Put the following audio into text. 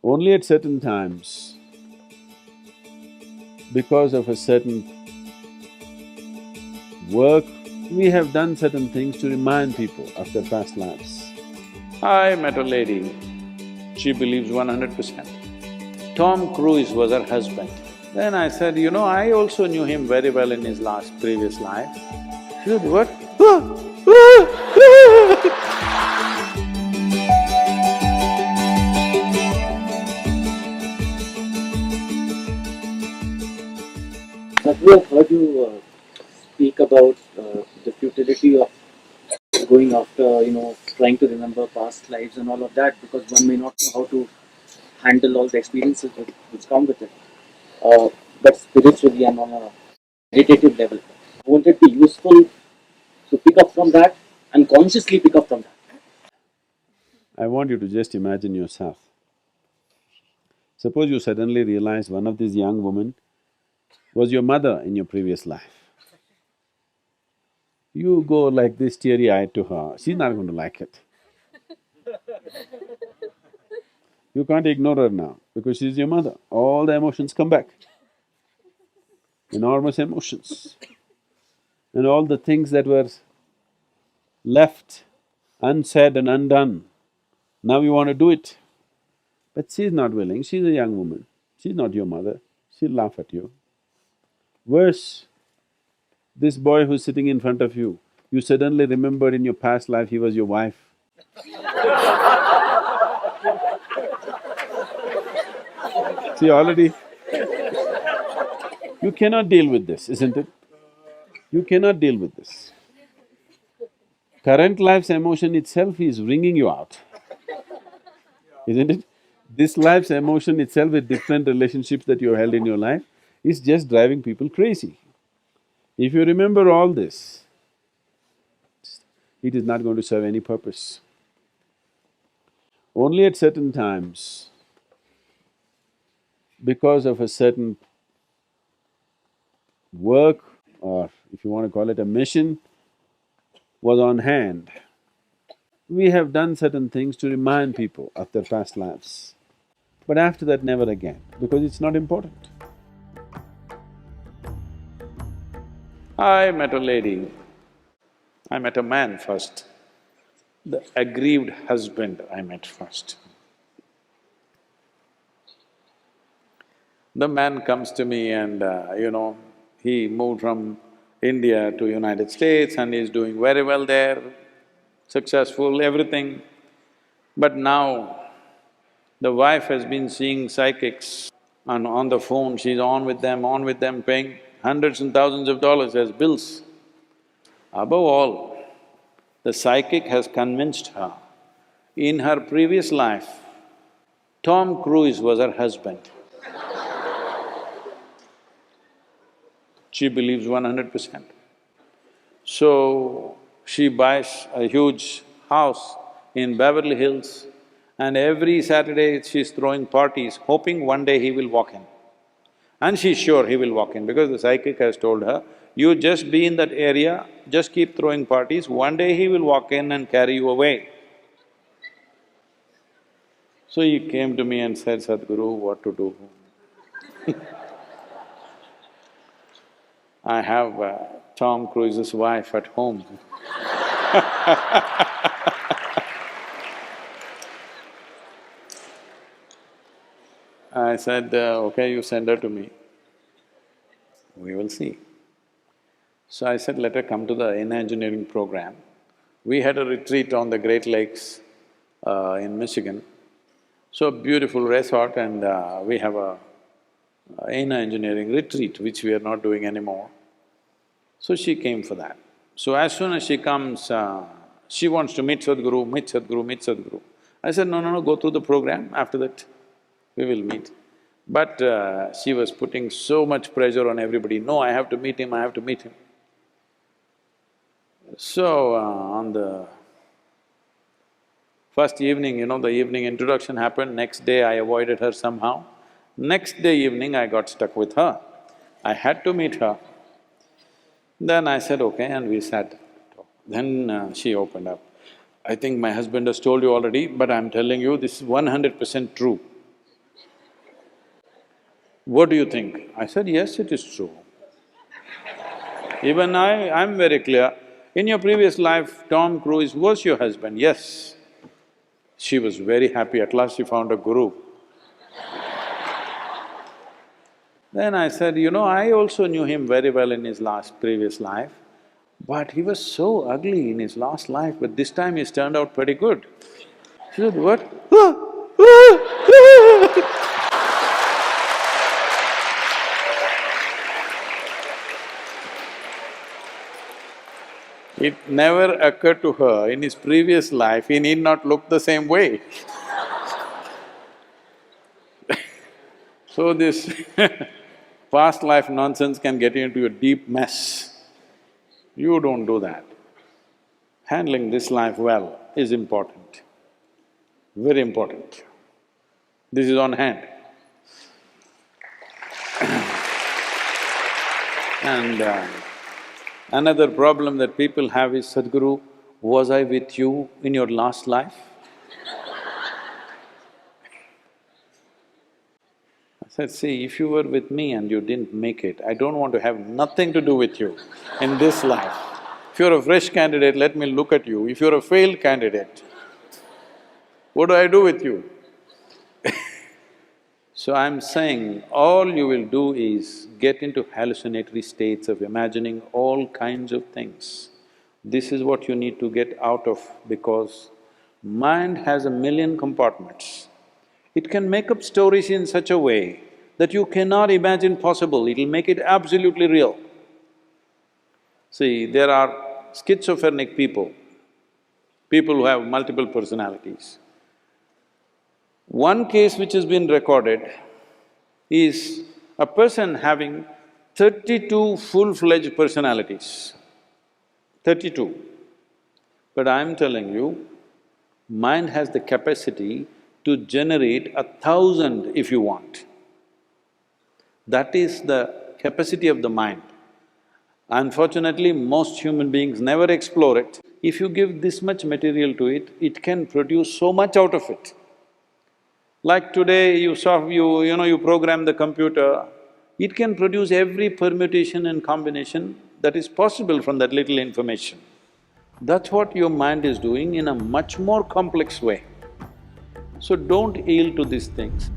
Only at certain times, because of a certain work, we have done certain things to remind people of their past lives. I met a lady, she believes 100%. Tom Cruise was her husband. Then I said, you know, I also knew him very well in his previous life. She said, what? Sadhguru, I've heard you speak about the futility of going after, trying to remember past lives and all of that, because one may not know how to handle all the experiences which come with it. Uh, but spiritually and on a meditative level, won't it be useful to pick up from that and consciously pick up from that? I want you to just imagine yourself. Suppose you suddenly realize one of these young women was your mother in your previous life. You go like this teary-eyed to her, she's not going to like it. You can't ignore her now because she's your mother. All the emotions come back, enormous emotions. And all the things that were left unsaid and undone, now you want to do it. But she's not willing, she's a young woman, she's not your mother, she'll laugh at you. Worse, this boy who's sitting in front of you suddenly remembered in your past life he was your wife. See, already you cannot deal with this, isn't it? You cannot deal with this. Current life's emotion itself is wringing you out, isn't it? This life's emotion itself with different relationships that you held in your life is just driving people crazy. If you remember all this, it is not going to serve any purpose. Only at certain times, because of a certain work, or if you want to call it a mission, was on hand, we have done certain things to remind people of their past lives. But after that, never again, because it's not important. I met a lady, I met a man first. The aggrieved husband I met first. The man comes to me and, he moved from India to United States and he's doing very well there, successful, everything. But now, the wife has been seeing psychics and on the phone, she's on with them, paying hundreds and thousands of dollars as bills. Above all, the psychic has convinced her, in her previous life, Tom Cruise was her husband. She believes 100%. So, she buys a huge house in Beverly Hills and every Saturday she's throwing parties, hoping one day he will walk in. And she's sure he will walk in because the psychic has told her, you just be in that area, just keep throwing parties, one day he will walk in and carry you away. So he came to me and said, Sadhguru, what to do? I have Tom Cruise's wife at home. I said, okay, you send her to me, we will see. So I said, let her come to the engineering program. We had a retreat on the Great Lakes in Michigan. So beautiful resort and we have a engineering retreat which we are not doing anymore. So she came for that. So as soon as she comes, she wants to meet Sadhguru, meet Sadhguru, meet Sadhguru. I said, no, go through the program, after that we will meet. But she was putting so much pressure on everybody, no, I have to meet him, I have to meet him. So, on the first evening, the evening introduction happened, next day I avoided her somehow. Next day evening I got stuck with her. I had to meet her. Then I said, okay, and we sat. Then she opened up. I think my husband has told you already, but I'm telling you, this is 100% true. What do you think? I said, yes, it is true. Even I'm very clear. In your previous life, Tom Cruise was your husband, yes. She was very happy, at last she found a guru. Then I said, I also knew him very well in his previous life, but he was so ugly in his last life, but this time he's turned out pretty good. She said, what? It never occurred to her, in his previous life, he need not look the same way. So this past life nonsense can get you into a deep mess. You don't do that. Handling this life well is important, very important. This is on hand. And another problem that people have is, Sadhguru, was I with you in your last life? I said, see, if you were with me and you didn't make it, I don't want to have nothing to do with you in this life. If you're a fresh candidate, let me look at you. If you're a failed candidate, what do I do with you? So I'm saying, all you will do is get into hallucinatory states of imagining all kinds of things. This is what you need to get out of, because mind has 1,000,000 compartments. It can make up stories in such a way that you cannot imagine possible, it'll make it absolutely real. See, there are schizophrenic people, people who have multiple personalities. One case which has been recorded is a person having 32 full-fledged personalities, 32. But I'm telling you, mind has the capacity to generate 1,000 if you want. That is the capacity of the mind. Unfortunately, most human beings never explore it. If you give this much material to it, it can produce so much out of it. Like today, you program the computer, it can produce every permutation and combination that is possible from that little information. That's what your mind is doing in a much more complex way. So don't yield to these things.